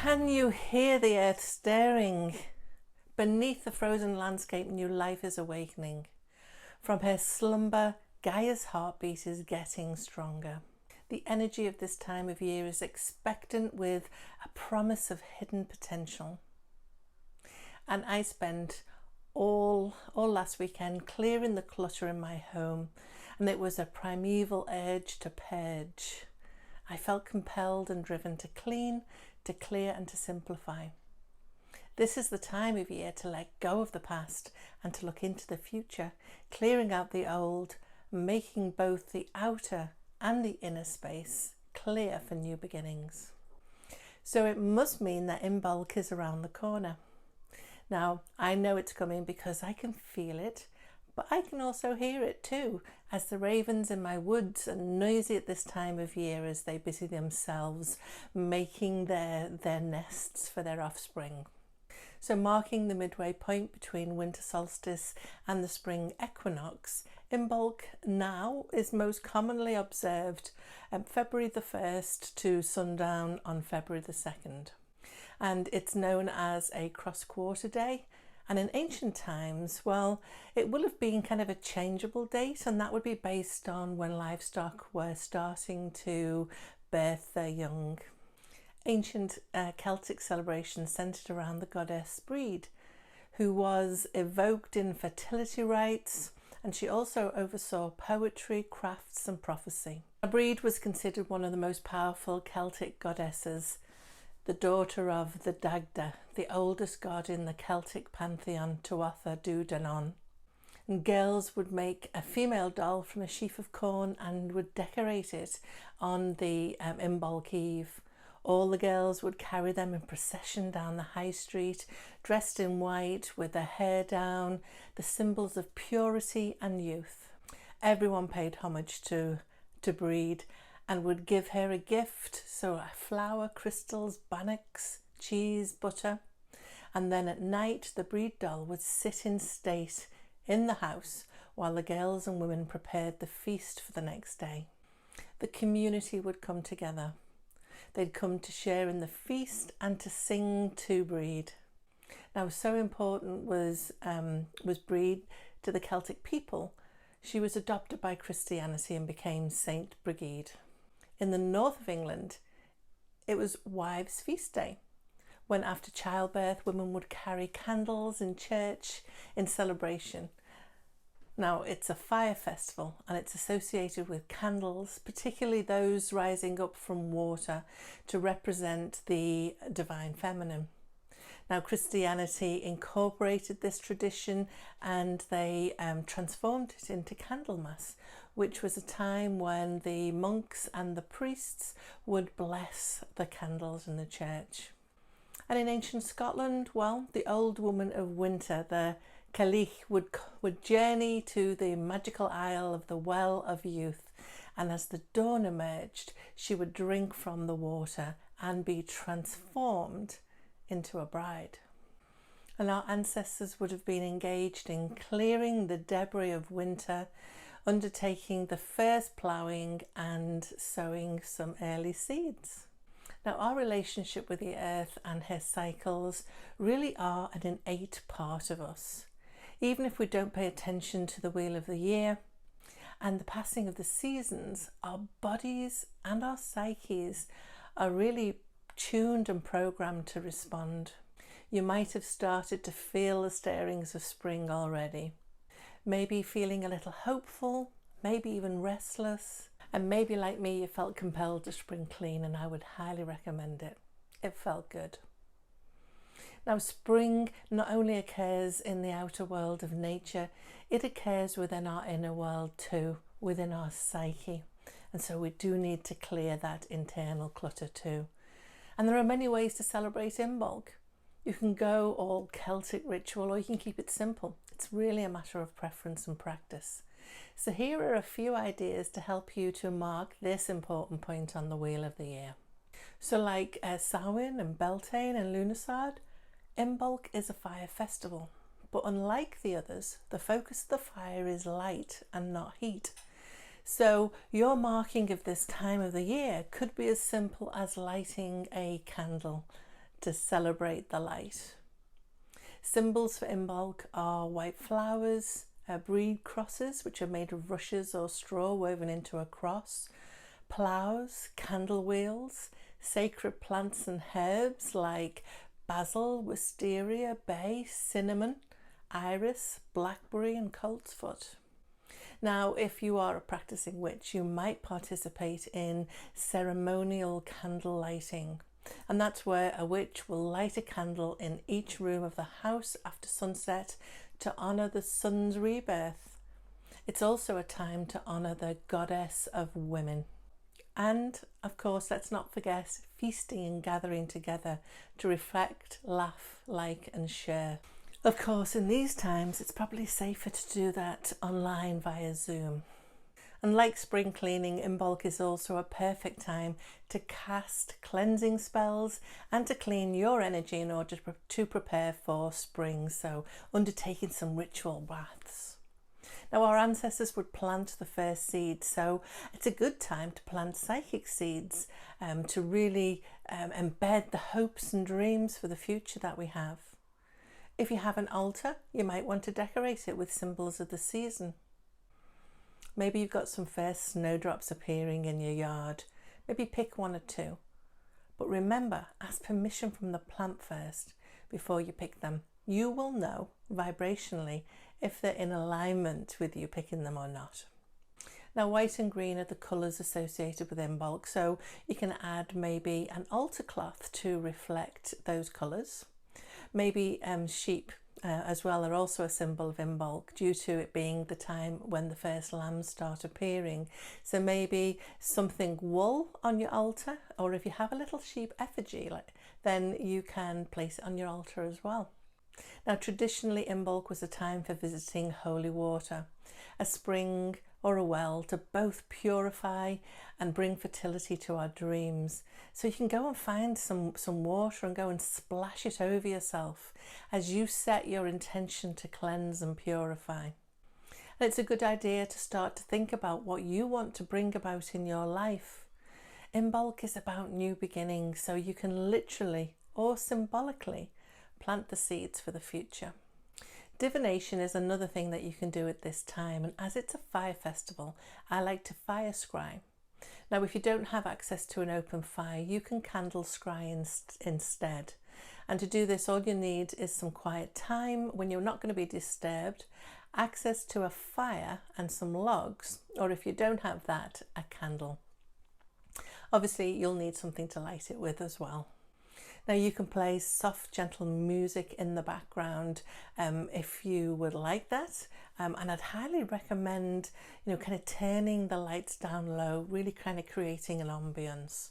Can you hear the earth stirring? Beneath the frozen landscape, new life is awakening. From her slumber, Gaia's heartbeat is getting stronger. The energy of this time of year is expectant with a promise of hidden potential. And I spent all last weekend clearing the clutter in my home, and it was a primeval urge to purge. I felt compelled and driven to clean, to clear and to simplify. This is the time of year to let go of the past and to look into the future, clearing out the old, making both the outer and the inner space clear for new beginnings. So it must mean that Imbolc is around the corner. Now, I know it's coming because I can feel it, but I can also hear it too, as the ravens in my woods are noisy at this time of year as they busy themselves making their nests for their offspring. So marking the midway point between winter solstice and the spring equinox, Imbolc now is most commonly observed February the 1st to sundown on February the 2nd. And it's known as a cross-quarter day. And in ancient times, well, it will have been kind of a changeable date, and that would be based on when livestock were starting to birth their young. Ancient Celtic celebrations centred around the goddess Breed, who was evoked in fertility rites, and she also oversaw poetry, crafts and prophecy. Breed was considered one of the most powerful Celtic goddesses, the daughter of the Dagda, the oldest god in the Celtic pantheon, Tuatha Dé Danann. And girls would make a female doll from a sheaf of corn and would decorate it on the Imbolc Eve. All the girls would carry them in procession down the high street, dressed in white with their hair down, the symbols of purity and youth. Everyone paid homage to Breed and would give her a gift, so a flower, crystals, bannocks, cheese, butter. And then at night the Breed doll would sit in state in the house while the girls and women prepared the feast for the next day. The community would come together. They'd come to share in the feast and to sing to Breed. Now, so important was Breed to the Celtic people. She was adopted by Christianity and became Saint Brigid. In the north of England, it was Wives' Feast Day, when after childbirth, women would carry candles in church in celebration. Now, it's a fire festival and it's associated with candles, particularly those rising up from water to represent the divine feminine. Now, Christianity incorporated this tradition and they transformed it into Candlemas, which was a time when the monks and the priests would bless the candles in the church. And in ancient Scotland, well, the old woman of winter, the Cailleach, would journey to the magical isle of the Well of Youth, and as the dawn emerged, she would drink from the water and be transformed into a bride. And our ancestors would have been engaged in clearing the debris of winter, undertaking the first ploughing and sowing some early seeds. Now, our relationship with the earth and her cycles really are an innate part of us. Even if we don't pay attention to the wheel of the year and the passing of the seasons, our bodies and our psyches are really tuned and programmed to respond. You might have started to feel the stirrings of spring already. Maybe feeling a little hopeful, maybe even restless, and maybe like me you felt compelled to spring clean, and I would highly recommend it. It felt good. Now, spring not only occurs in the outer world of nature, it occurs within our inner world too, within our psyche. And so we do need to clear that internal clutter too. And there are many ways to celebrate Imbolc. You can go all Celtic ritual, or you can keep it simple. It's really a matter of preference and practice. So here are a few ideas to help you to mark this important point on the wheel of the year. So like Samhain and Beltane and Lughnasadh, Imbolc is a fire festival, but unlike the others, the focus of the fire is light and not heat. So your marking of this time of the year could be as simple as lighting a candle to celebrate the light. Symbols for Imbolc are white flowers, breed crosses, which are made of rushes or straw woven into a cross, ploughs, candle wheels, sacred plants and herbs like basil, wisteria, bay, cinnamon, iris, blackberry and coltsfoot. Now, if you are a practicing witch, you might participate in ceremonial candle lighting. And that's where a witch will light a candle in each room of the house after sunset to honour the sun's rebirth. It's also a time to honour the goddess of women. And of course, let's not forget feasting and gathering together to reflect, laugh, like and share. Of course, in these times, it's probably safer to do that online via Zoom. And like spring cleaning, Imbolc is also a perfect time to cast cleansing spells and to clean your energy in order to prepare for spring, so undertaking some ritual baths. Now, our ancestors would plant the first seeds, so it's a good time to plant psychic seeds to really embed the hopes and dreams for the future that we have. If you have an altar, you might want to decorate it with symbols of the season. Maybe you've got some first snowdrops appearing in your yard. Maybe pick one or two. But remember, ask permission from the plant first before you pick them. You will know vibrationally if they're in alignment with you picking them or not. Now, white and green are the colours associated with Imbolc, so you can add maybe an altar cloth to reflect those colours. Maybe sheep as well are also a symbol of Imbolc due to it being the time when the first lambs start appearing. So maybe something wool on your altar, or if you have a little sheep effigy, then you can place it on your altar as well. Now, traditionally, Imbolc was a time for visiting holy water, a spring or a well, to both purify and bring fertility to our dreams. So you can go and find some water and go and splash it over yourself as you set your intention to cleanse and purify. And it's a good idea to start to think about what you want to bring about in your life. Imbolc is about new beginnings, so you can literally or symbolically plant the seeds for the future. Divination is another thing that you can do at this time, and as it's a fire festival, I like to fire scry. Now, if you don't have access to an open fire, you can candle scry instead. And to do this, all you need is some quiet time when you're not going to be disturbed, access to a fire and some logs, or if you don't have that, a candle. Obviously, you'll need something to light it with as well. Now, you can play soft, gentle music in the background if you would like that. And I'd highly recommend, kind of turning the lights down low, really kind of creating an ambience.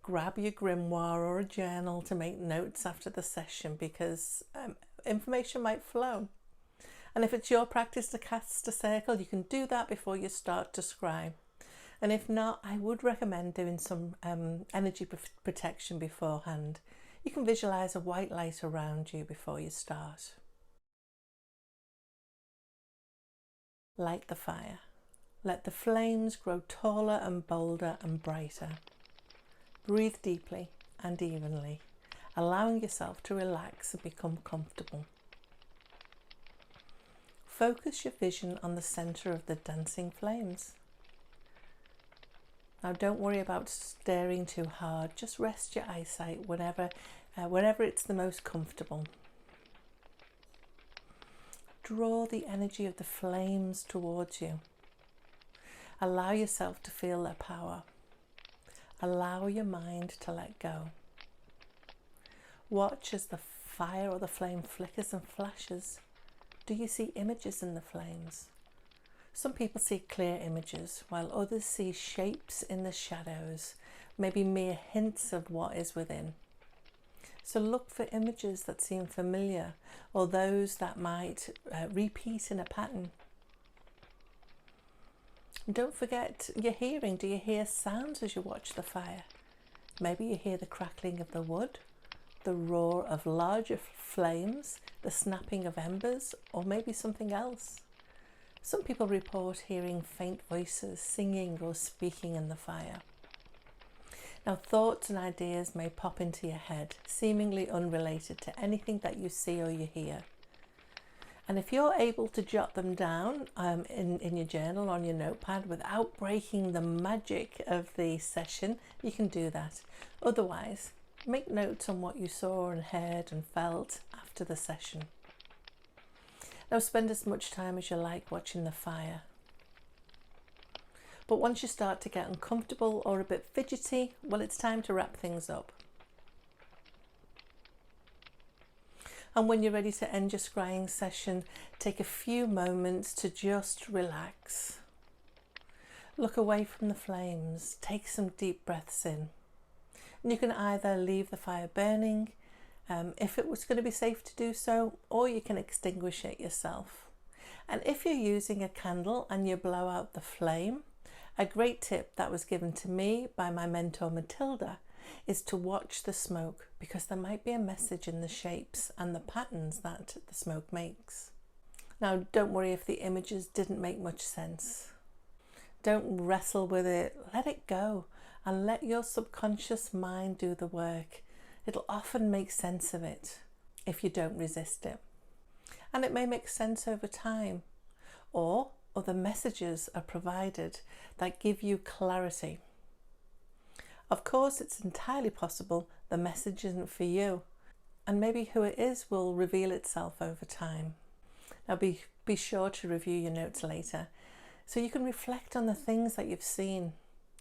Grab your grimoire or a journal to make notes after the session, because information might flow. And if it's your practice to cast a circle, you can do that before you start to scry. And if not, I would recommend doing some energy protection beforehand. You can visualize a white light around you before you start. Light the fire. Let the flames grow taller and bolder and brighter. Breathe deeply and evenly, allowing yourself to relax and become comfortable. Focus your vision on the center of the dancing flames. Now, don't worry about staring too hard. Just rest your eyesight whenever it's the most comfortable. Draw the energy of the flames towards you. Allow yourself to feel their power. Allow your mind to let go. Watch as the fire or the flame flickers and flashes. Do you see images in the flames? Some people see clear images, while others see shapes in the shadows, maybe mere hints of what is within. So look for images that seem familiar, or those that might repeat in a pattern. And don't forget your hearing. Do you hear sounds as you watch the fire? Maybe you hear the crackling of the wood, the roar of larger flames, the snapping of embers, or maybe something else. Some people report hearing faint voices singing or speaking in the fire. Now, thoughts and ideas may pop into your head, seemingly unrelated to anything that you see or you hear. And if you're able to jot them down in your journal, on your notepad, without breaking the magic of the session, you can do that. Otherwise, make notes on what you saw and heard and felt after the session. Now, spend as much time as you like watching the fire. But once you start to get uncomfortable or a bit fidgety, well, it's time to wrap things up. And when you're ready to end your scrying session, take a few moments to just relax. Look away from the flames, take some deep breaths in. And you can either leave the fire burning, if it was going to be safe to do so, or you can extinguish it yourself. And if you're using a candle and you blow out the flame, a great tip that was given to me by my mentor Matilda is to watch the smoke, because there might be a message in the shapes and the patterns that the smoke makes. Now, don't worry if the images didn't make much sense. Don't wrestle with it, let it go and let your subconscious mind do the work. It'll often make sense of it if you don't resist it. And it may make sense over time, or other messages are provided that give you clarity. Of course, it's entirely possible the message isn't for you, and maybe who it is will reveal itself over time. Now be sure to review your notes later so you can reflect on the things that you've seen.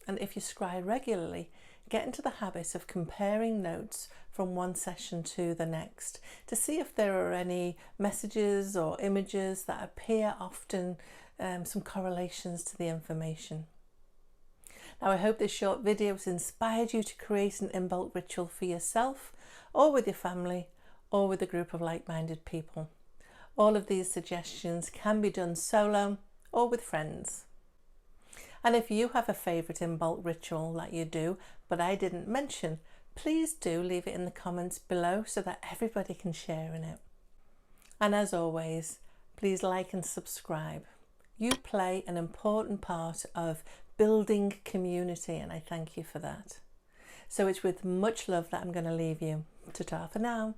And if you scry regularly, get into the habit of comparing notes from one session to the next to see if there are any messages or images that appear often, some correlations to the information. Now, I hope this short video has inspired you to create an Imbolc ritual for yourself, or with your family, or with a group of like-minded people. All of these suggestions can be done solo or with friends. And if you have a favourite Imbolc ritual that you do, but I didn't mention, please do leave it in the comments below so that everybody can share in it. And as always, please like and subscribe. You play an important part of building community, and I thank you for that. So it's with much love that I'm going to leave you. Ta-ta for now.